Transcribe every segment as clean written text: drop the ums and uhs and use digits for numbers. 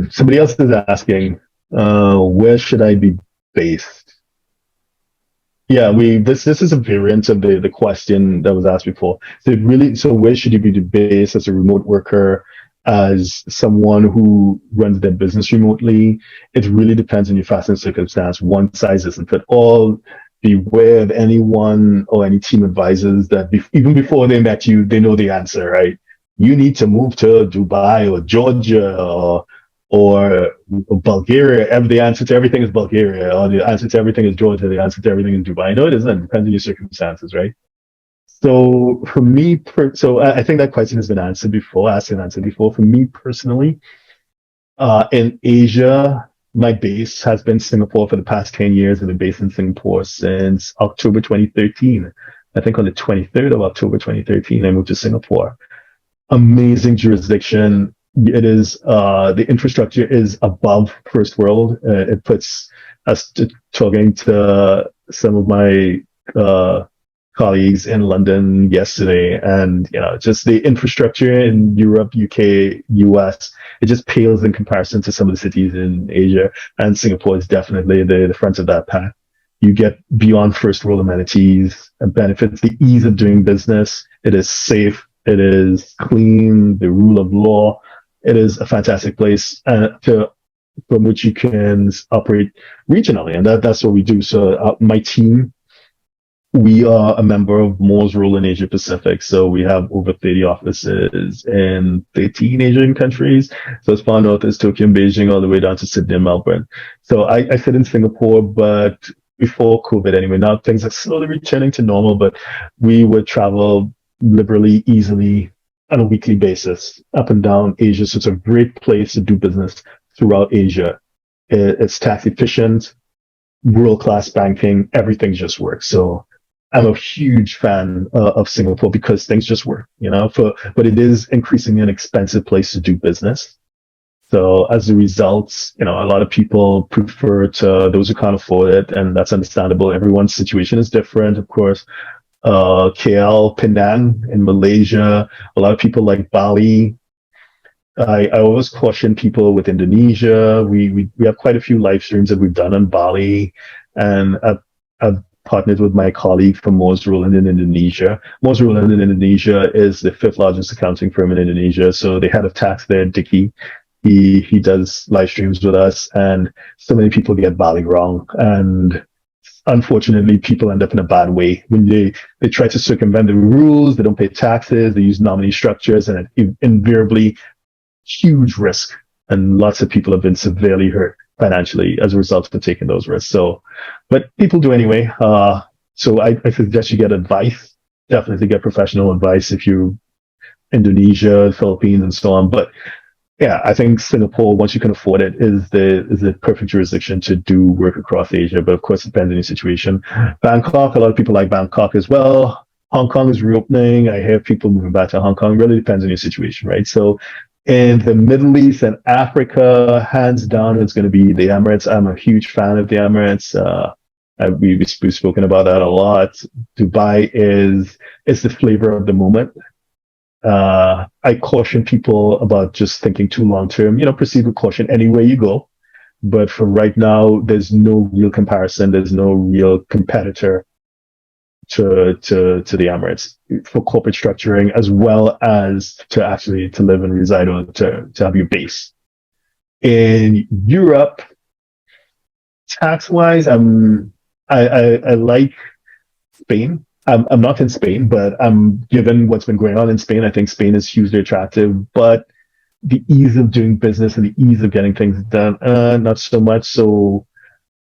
Somebody else is asking, where should I be based? Yeah, this is a variant of the question that was asked before. So where should you be based as a remote worker, as someone who runs their business remotely? It really depends on your facts and circumstance. One size doesn't fit all. Beware of anyone or any team advisors that even before they met you, they know the answer, right? You need to move to Dubai or Georgia or Bulgaria. The answer to everything is Bulgaria, or the answer to everything is Georgia, the answer to everything is Dubai. No, it isn't. It depends on your circumstances, right? So for me, I think that question has been answered before, asked and answered before. For me personally, in Asia, my base has been Singapore for the past 10 years. I've been based in Singapore since October 2013. I think on the 23rd of October 2013, I moved to Singapore. Amazing jurisdiction. It is the infrastructure is above first world. It puts us talking to some of my uh, colleagues in London yesterday, and just the infrastructure in Europe, UK, US, it just pales in comparison to some of the cities in Asia. And Singapore is definitely the front of that path. You get beyond first world amenities and benefits, the ease of doing business. It is safe. It is clean. The rule of law. It is a fantastic place from which you can operate regionally, and that's what we do. So my team, we are a member of Moore's Rule in Asia Pacific. So we have over 30 offices in 13 Asian countries. So as far north as Tokyo and Beijing, all the way down to Sydney and Melbourne. So I sit in Singapore, but before COVID anyway, now things are slowly returning to normal, but we would travel liberally, easily on a weekly basis up and down Asia. So it's a great place to do business throughout Asia. It's tax efficient, world class banking, everything just works. So I'm a huge fan of Singapore because things just work, but it is increasingly an expensive place to do business. So as a result, a lot of people prefer to those who can't afford it, and that's understandable. Everyone's situation is different, of course. KL, Penang in Malaysia, a lot of people like Bali. I always caution people with Indonesia. We have quite a few live streams that we've done on Bali, and I've partnered with my colleague from Moore's Rule in Indonesia. Moore's Rule in Indonesia is the fifth largest accounting firm in Indonesia. So the head of tax there, Dicky, he does live streams with us, and so many people get Bali wrong, and unfortunately people end up in a bad way when they try to circumvent the rules. They don't pay taxes, they use nominee structures, and it invariably huge risk, and lots of people have been severely hurt financially as a result of taking those risks. So, but people do anyway. So I suggest you get advice. Definitely get professional advice if you Indonesia, Philippines, and so on. But yeah, I think Singapore, once you can afford it, is the perfect jurisdiction to do work across Asia. But of course, it depends on your situation. Bangkok, a lot of people like Bangkok as well. Hong Kong is reopening. I hear people moving back to Hong Kong. It really depends on your situation, right? So in the Middle East and Africa, hands down, it's going to be the Emirates. I'm a huge fan of the Emirates. We've spoken about that a lot. Dubai is the flavor of the moment. I caution people about just thinking too long term. Proceed with caution anywhere you go. But for right now, there's no real comparison. There's no real competitor to the Emirates for corporate structuring, as well as to actually to live and reside, or to have your base. In Europe, tax wise, I like Spain. I'm not in Spain, but given what's been going on in Spain, I think Spain is hugely attractive. But the ease of doing business and the ease of getting things done, not so much. So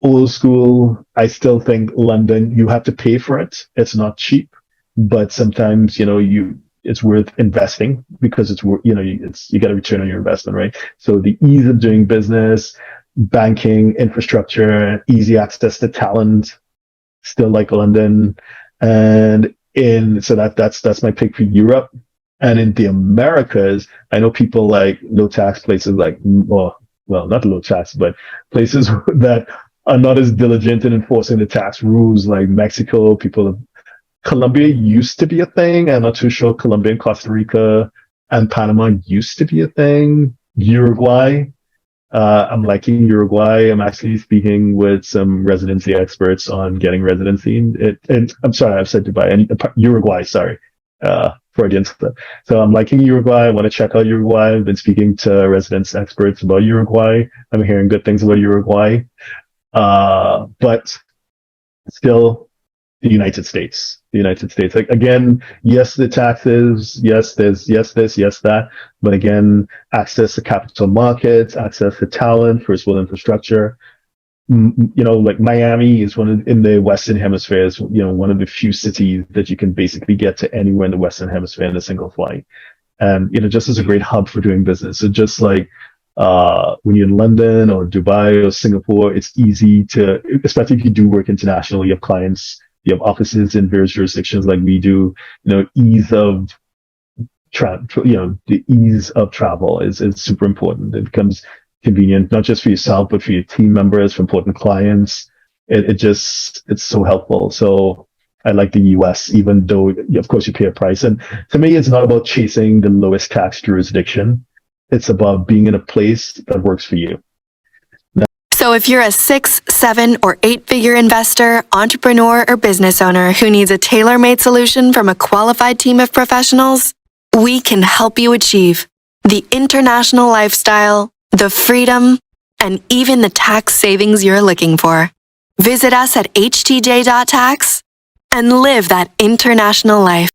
old school, I still think London, you have to pay for it. It's not cheap, but sometimes, it's worth investing because you get a return on your investment, right? So the ease of doing business, banking, infrastructure, easy access to talent, still like London. And that's my pick for Europe. And in the Americas, I know people like low tax places like, well, not low tax, but places that are not as diligent in enforcing the tax rules, like Mexico. Colombia used to be a thing. I'm not too sure. Colombia and Costa Rica and Panama used to be a thing. Uruguay. I'm liking Uruguay. I'm actually speaking with some residency experts on getting residency. And I'm sorry, I've said Dubai and Uruguay. Sorry, Freudian slip. So I'm liking Uruguay. I want to check out Uruguay. I've been speaking to residence experts about Uruguay. I'm hearing good things about Uruguay. But still, the United States. The United States. Like again, yes, the taxes, yes, there's yes this, yes that, but again, access to capital markets, access to talent, first world infrastructure. You know, like Miami is in the Western Hemisphere is one of the few cities that you can basically get to anywhere in the Western Hemisphere in a single flight, and just as a great hub for doing business. So just like when you're in London or Dubai or Singapore, it's easy to, especially if you do work internationally, you have clients, you have offices in various jurisdictions like we do, ease of the ease of travel is super important. It becomes convenient, not just for yourself, but for your team members, for important clients. It's so helpful. So I like the US, even though, of course, you pay a price. And to me, it's not about chasing the lowest tax jurisdiction. It's about being in a place that works for you. So if you're a 6, 7, or 8-figure investor, entrepreneur, or business owner who needs a tailor-made solution from a qualified team of professionals, we can help you achieve the international lifestyle, the freedom, and even the tax savings you're looking for. Visit us at htj.tax and live that international life.